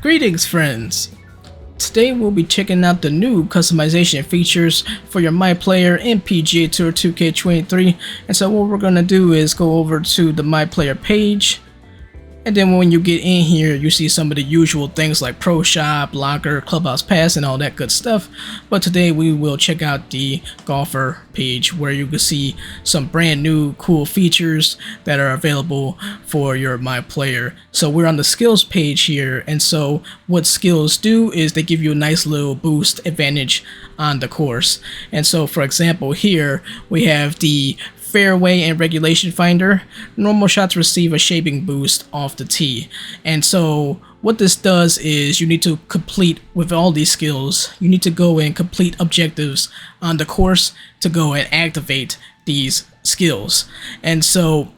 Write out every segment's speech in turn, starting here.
Greetings friends! Today we'll be checking out the new customization features for your MyPLAYER in PGA Tour 2K23. And so what we're going to do is go over to the MyPLAYER page. And then when you get in here, you see some of the usual things like Pro Shop, Locker, Clubhouse Pass, and all that good stuff. But today we will check out the golfer page where you can see some brand new cool features that are available for your MyPLAYER. So we're on the skills page here, and so what skills do is they give you a nice little boost advantage on the course. And so for example here we have the fairway and regulation finder. Normal shots receive a shaping boost off the tee. And so what this does is you need to complete with all these skills, you need to go and complete objectives on the course to go and activate these skills. And so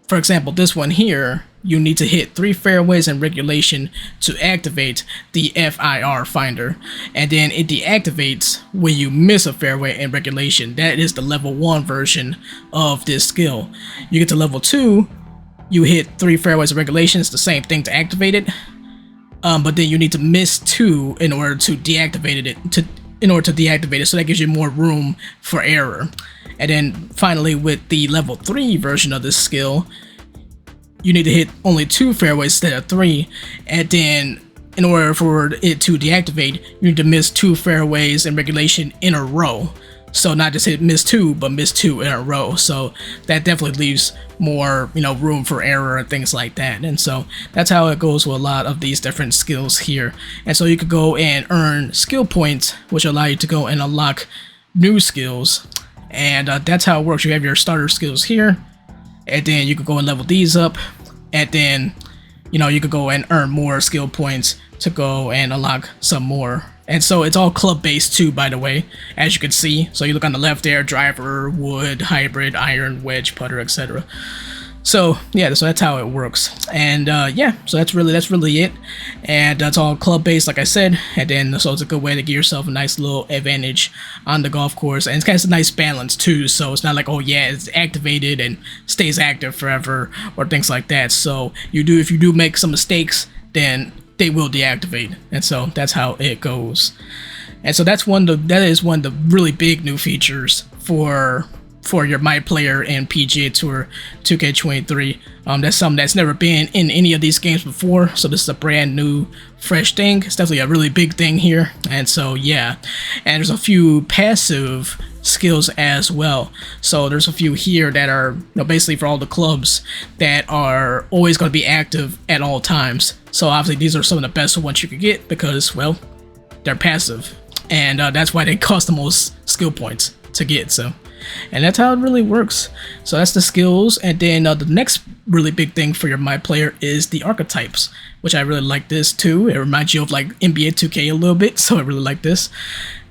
for example, this one here, you need to hit 3 fairways in regulation to activate the FIR finder. And then it deactivates when you miss a fairway in regulation. That is the level 1 version of this skill. You get to level 2, you hit 3 fairways in regulation, it's the same thing to activate it. But then you need to miss 2 in order to deactivate it. So that gives you more room for error. And then finally with the level 3 version of this skill, you need to hit only 2 fairways instead of 3, and then in order for it to deactivate, you need to miss 2 fairways in regulation in a row. So not just miss 2, but miss 2 in a row. So that definitely leaves more, room for error and things like that. And so that's how it goes with a lot of these different skills here. And so you could go and earn skill points, which allow you to go and unlock new skills. And that's how it works. You have your starter skills here, and then you could go and level these up, and then you could go and earn more skill points to go and unlock some more. And so it's all club based too, by the way, as you can see. So you look on the left there: driver, wood, hybrid, iron, wedge, putter, etc. So yeah, so that's how it works. And yeah, so that's really it. And that's all club based, like I said. And then so it's a good way to give yourself a nice little advantage on the golf course. And it's kind of a nice balance too. So it's not like, oh yeah, it's activated and stays active forever or things like that. So if you do make some mistakes, then they will deactivate. And so that's how it goes. And so that is one of the really big new features for your MyPLAYER and PGA Tour 2K23. That's something that's never been in any of these games before, so this is a brand new, fresh thing. It's definitely a really big thing here. And so yeah, and there's a few passive skills as well. So there's a few here that are basically for all the clubs that are always going to be active at all times. So obviously these are some of the best ones you could get because, well, they're passive, and that's why they cost the most skill points to get. So, and that's how it really works. So that's the skills. And then the next really big thing for your MyPLAYER is the Archetypes, which I really like this too. It reminds you of like NBA 2K a little bit, so I really like this.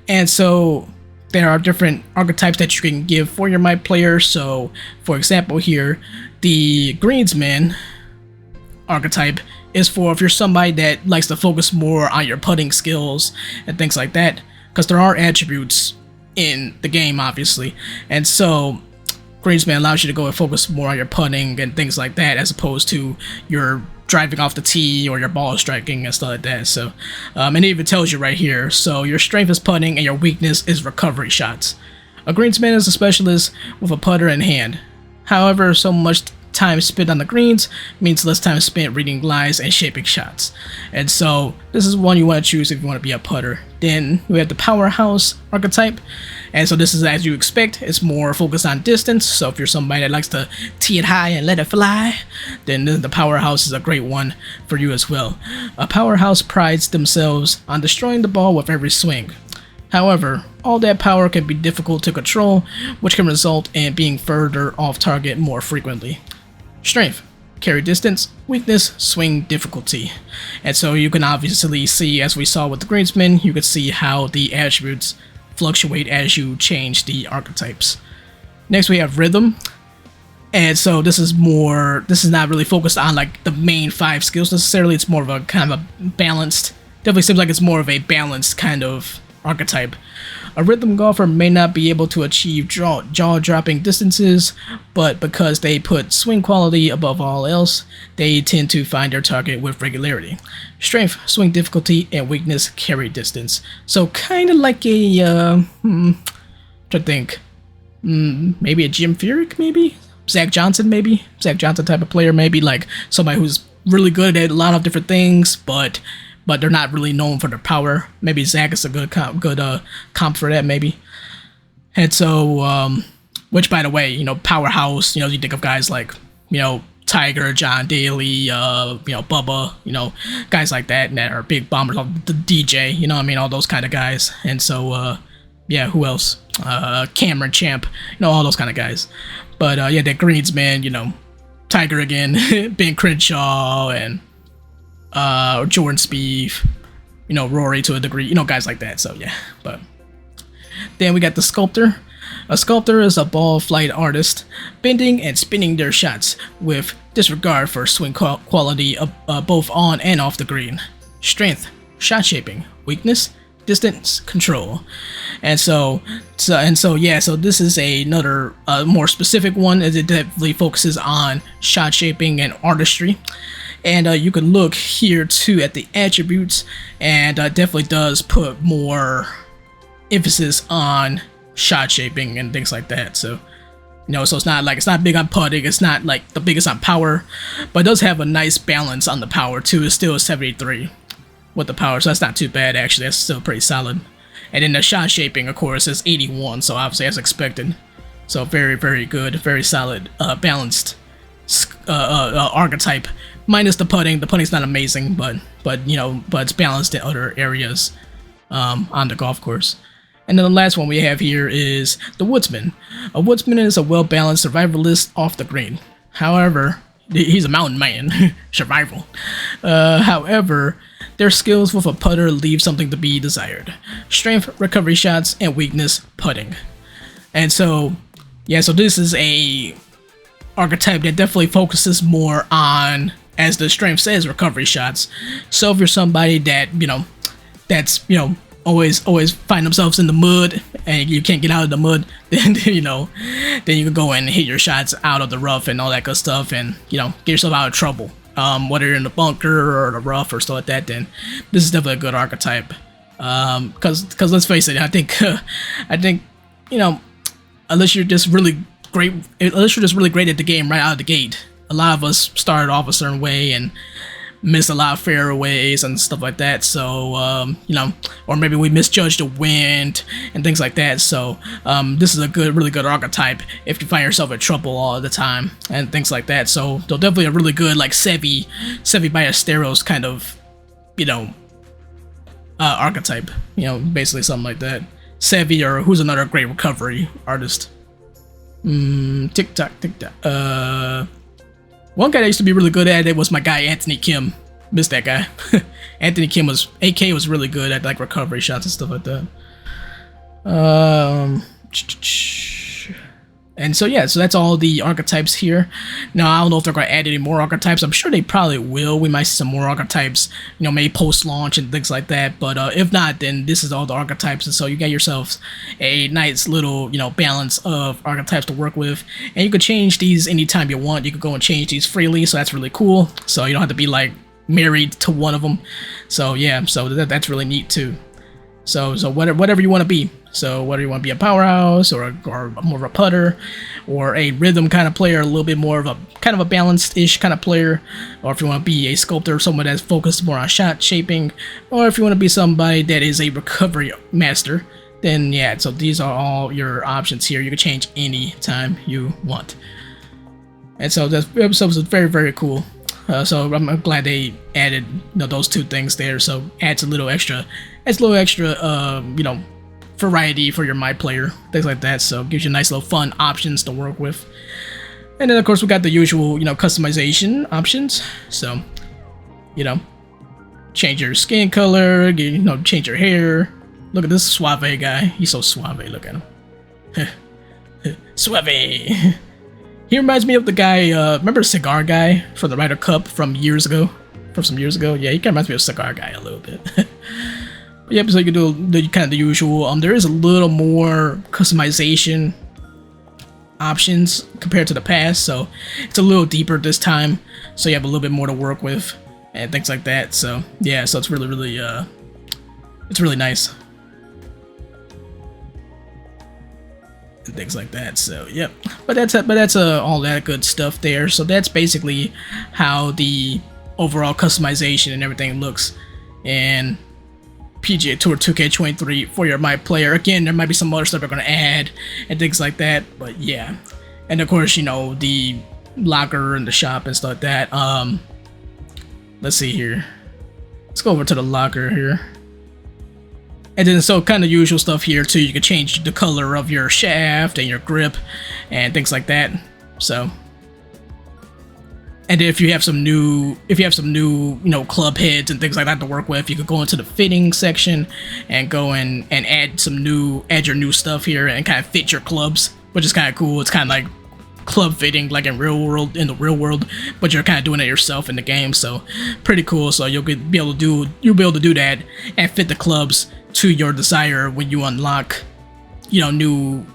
And so there are different archetypes that you can give for your MyPLAYER. So for example here, the Greensman archetype is for if you're somebody that likes to focus more on your putting skills and things like that, because there are attributes in the game obviously, and so Greensman allows you to go and focus more on your putting and things like that, as opposed to your driving off the tee or your ball striking and stuff like that. So and it even tells you right here, so your strength is putting and your weakness is recovery shots. A Greensman is a specialist with a putter in hand. However, so much time spent on the greens means less time spent reading lies and shaping shots. And so this is one you want to choose if you want to be a putter. Then we have the Powerhouse archetype, and so this is, as you expect, it's more focused on distance. So if you're somebody that likes to tee it high and let it fly, then the Powerhouse is a great one for you as well. A Powerhouse prides themselves on destroying the ball with every swing. However, all that power can be difficult to control, which can result in being further off target more frequently. Strength: carry distance, weakness, swing difficulty. And so you can obviously see, as we saw with the Greensman, you can see how the attributes fluctuate as you change the archetypes. Next we have Rhythm. And so this is not really focused on like the main 5 skills necessarily. It's more of a kind of a balanced, definitely seems like it's more of a balanced kind of archetype. A rhythm golfer may not be able to achieve jaw-dropping distances, but because they put swing quality above all else, they tend to find their target with regularity. Strength, swing difficulty, and weakness carry distance. So kind of like a, to think, maybe a Jim Furyk, maybe? Zach Johnson, maybe? Zach Johnson type of player, maybe like somebody who's really good at a lot of different things, but they're not really known for their power. Maybe Zach is a good comp for that, maybe. And so, which by the way, you know, powerhouse, you know, you think of guys like, you know, Tiger, John Daly, you know, Bubba, you know, guys like that are big bombers, the DJ, you know what I mean, all those kind of guys. And so, yeah, who else? Cameron Champ, you know, all those kind of guys. But yeah, that greens, man, you know, Tiger again, Ben Crenshaw, and Jordan Spieth, you know, Rory to a degree, you know, guys like that. So yeah, but then we got the sculptor. A sculptor is a ball flight artist, bending and spinning their shots with disregard for swing quality both on and off the green. Strength, shot shaping. Weakness, distance control. And so yeah, so this is another more specific one, as it definitely focuses on shot shaping and artistry. And you can look here too at the attributes, and definitely does put more emphasis on shot shaping and things like that. So, you know, so it's not big on putting, it's not like the biggest on power, but it does have a nice balance on the power too. It's still a 73 with the power, so that's not too bad actually. That's still pretty solid. And then the shot shaping, of course, is 81, so obviously as expected. So very, very good, very solid, balanced archetype. Minus the putting. The putting's not amazing, but you know, but it's balanced in other areas on the golf course. And then the last one we have here is the woodsman. A woodsman is a well-balanced survivalist off the green. However, he's a mountain man, survival. However, their skills with a putter leave something to be desired. Strength, recovery shots, and weakness, putting. And so, yeah, so this is a archetype that definitely focuses more on, as the strength says, recovery shots. So if you're somebody that, you know, that's, you know, always find themselves in the mud and you can't get out of the mud, then, you know, then you can go and hit your shots out of the rough and all that good stuff, and, you know, get yourself out of trouble. Whether you're in the bunker or the rough or stuff like that, then this is definitely a good archetype. Because let's face it, I think, you know, unless you're just really great at the game right out of the gate. A lot of us started off a certain way and missed a lot of fairways and stuff like that. So, you know, or maybe we misjudged the wind and things like that. So, this is a really good archetype if you find yourself in trouble all the time and things like that. So, they're definitely a really good, like, Seve Ballesteros kind of, you know, archetype. You know, basically something like that. Seve, or who's another great recovery artist? Tick-tock. One guy that used to be really good at it was my guy Anthony Kim. Missed that guy. Anthony Kim was really good at like recovery shots and stuff like that. And so yeah, so that's all the archetypes here. Now I don't know if they're going to add any more archetypes. I'm sure they probably will. We might see some more archetypes, you know, maybe post-launch and things like that. But if not, then this is all the archetypes. And so you got yourself a nice little, you know, balance of archetypes to work with. And you can change these anytime you want. You can go and change these freely, so that's really cool. So you don't have to be like married to one of them. So yeah, so that's really neat too. So whatever you want to be. So whether you want to be a powerhouse or more of a putter, or a rhythm kind of player, a little bit more of a kind of a balanced-ish kind of player, or if you want to be a sculptor, someone that's focused more on shot shaping, or if you want to be somebody that is a recovery master, then yeah, so these are all your options here. You can change any time you want. And so this episode was very, very cool. So I'm glad they added, you know, those two things there. So adds a little extra, you know, variety for your MyPLAYER, things like that. So gives you nice little fun options to work with. And then of course we got the usual, you know, customization options. So, you know, change your skin color, you know, change your hair. Look at this suave guy. He's so suave. Look at him. Suave. He reminds me of the guy, remember Cigar Guy from the Ryder Cup from some years ago? Yeah, he kind of reminds me of Cigar Guy a little bit. Yep, so you can do the kind of the usual. There is a little more customization options compared to the past, so it's a little deeper this time. So you have a little bit more to work with and things like that. So yeah, so it's really nice and things like that. So yep, but that's all that good stuff there. So that's basically how the overall customization and everything looks in PGA Tour 2K23 for your MyPLAYER. Again, there might be some other stuff they're going to add and things like that, but yeah. And of course, you know, the locker and the shop and stuff like that. Let's see here. Let's go over to the locker here. And then so kind of usual stuff here too. You can change the color of your shaft and your grip and things like that. So, and if you have some new, you know, club heads and things like that to work with, you could go into the fitting section and go in and add your new stuff here and kind of fit your clubs, which is kind of cool. It's kind of like club fitting, like in the real world, but you're kind of doing it yourself in the game. So pretty cool. So you'll be able to do that and fit the clubs to your desire when you unlock, you know, new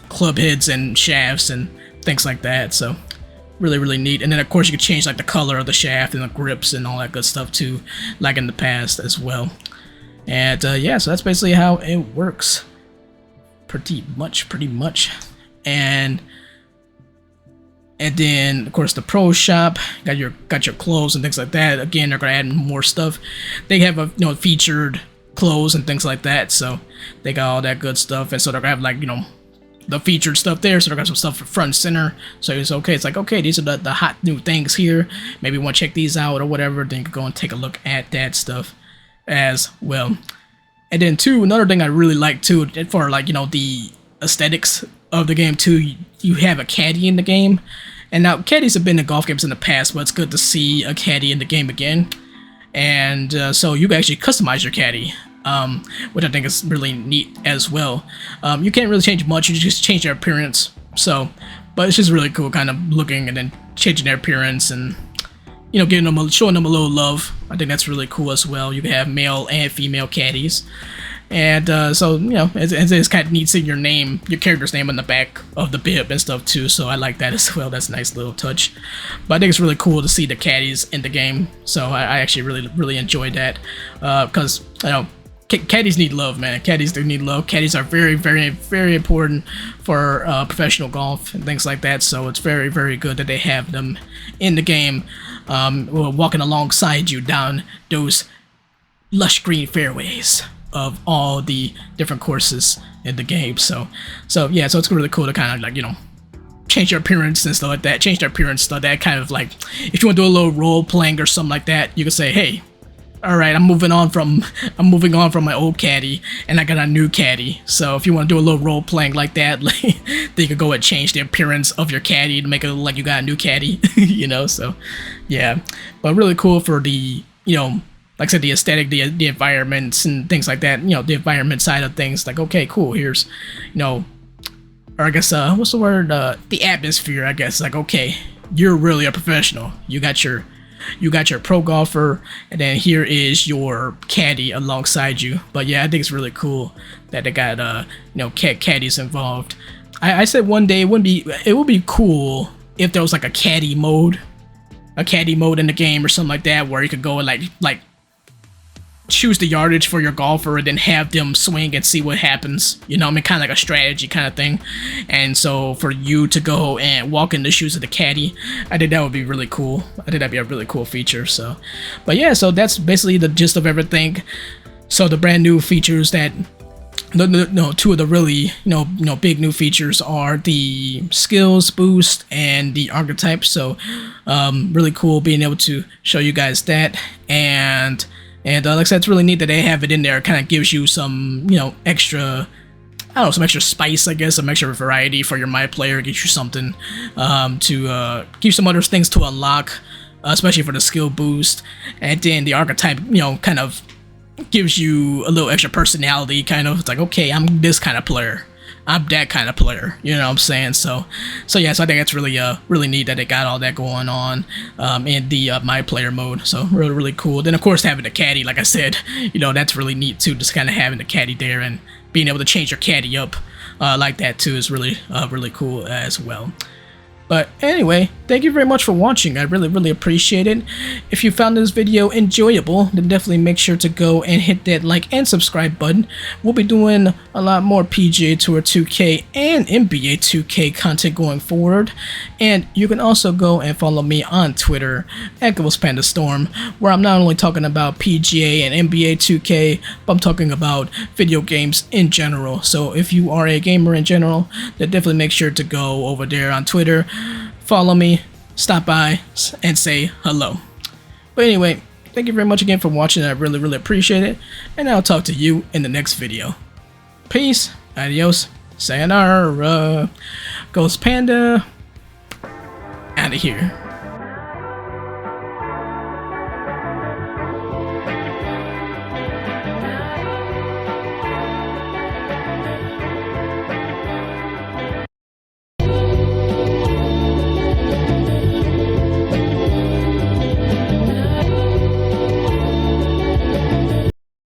club heads and shafts and things like that. So really neat. And then of course you can change like the color of the shaft and the grips and all that good stuff too, like in the past as well. And yeah, so that's basically how it works pretty much. And then of course the pro shop got your clothes and things like that. Again, they're gonna add more stuff. They have you know, featured clothes and things like that, so they got all that good stuff. And so they're gonna have, like, you know, the featured stuff there, so they're got some stuff front and center. So it's okay, it's like, okay, these are the hot new things here, maybe you want to check these out or whatever. Then you can go and take a look at that stuff as well. And then too, another thing I really like too, for, like, you know, the aesthetics of the game too, you have a caddy in the game. And now caddies have been in golf games in the past, but it's good to see a caddy in the game again. And so you can actually customize your caddy, which I think is really neat as well. You can't really change much, you just change their appearance. So, but it's just really cool, kind of looking and then changing their appearance and, you know, showing them a little love. I think that's really cool as well. You can have male and female caddies. And so, you know, it's kind of neat seeing your name, your character's name on the back of the bib and stuff too. So I like that as well. That's a nice little touch. But I think it's really cool to see the caddies in the game. So I actually really enjoyed that, because, you know, caddies need love, man. Caddies do need love. Caddies are very important for professional golf and things like that. So it's very good that they have them in the game, walking alongside you down those lush green fairways of all the different courses in the game. So yeah, so it's really cool to kind of, like, you know, change your appearance and stuff like that. Change their appearance, stuff that kind of, like, if you want to do a little role playing or something like that, you can say, hey, all right, I'm moving on from my old caddy and I got a new caddy. So if you want to do a little role playing like that, like, then you can go and change the appearance of your caddy to make it look like you got a new caddy. You know, so yeah, but really cool for the, you know, like I said, the aesthetic, the environments and things like that. You know, the environment side of things. Like, okay, cool. Here's, you know, or I guess what's the word? The atmosphere. I guess, like, okay, you're really a professional. You got your pro golfer, and then here is your caddy alongside you. But yeah, I think it's really cool that they got you know, caddies involved. I said one day it would be cool if there was like a caddy mode in the game or something like that, where you could go and like choose the yardage for your golfer and then have them swing and see what happens. You know, I mean, kind of like a strategy kind of thing. And so for you to go and walk in the shoes of the caddy, I think that would be really cool. I think that'd be a really cool feature. So, but yeah, so that's basically the gist of everything. So the brand new features that, no, two of the really, you know, big new features are the skills boost and the archetypes. So really cool being able to show you guys that. And like I said, it's really neat that they have it in there. It kind of gives you some, you know, extra, I don't know, some extra spice, I guess, some extra variety for your MyPLAYER. Get you something to give you some other things to unlock, especially for the skill boost. And then the archetype, you know, kind of gives you a little extra personality, kind of. It's like, okay, I'm this kind of player. I'm that kind of player, you know what I'm saying? So yeah, so I think that's really really neat that they got all that going on in the My Player mode. So really cool. Then of course having the caddy, like I said, you know, that's really neat too. Just kind of having the caddy there and being able to change your caddy up like that too is really really cool as well. But anyway, thank you very much for watching. I really appreciate it. If you found this video enjoyable, then definitely make sure to go and hit that like and subscribe button. We'll be doing a lot more PGA Tour 2K and NBA 2K content going forward. And you can also go and follow me on Twitter at GhostPandaStorm, where I'm not only talking about PGA and NBA 2K, but I'm talking about video games in general. So if you are a gamer in general, then definitely make sure to go over there on Twitter, follow me, stop by, and say hello. But anyway, thank you very much again for watching. I really appreciate it, and I'll talk to you in the next video. Peace, adios, sayonara, Ghost Panda, out of here.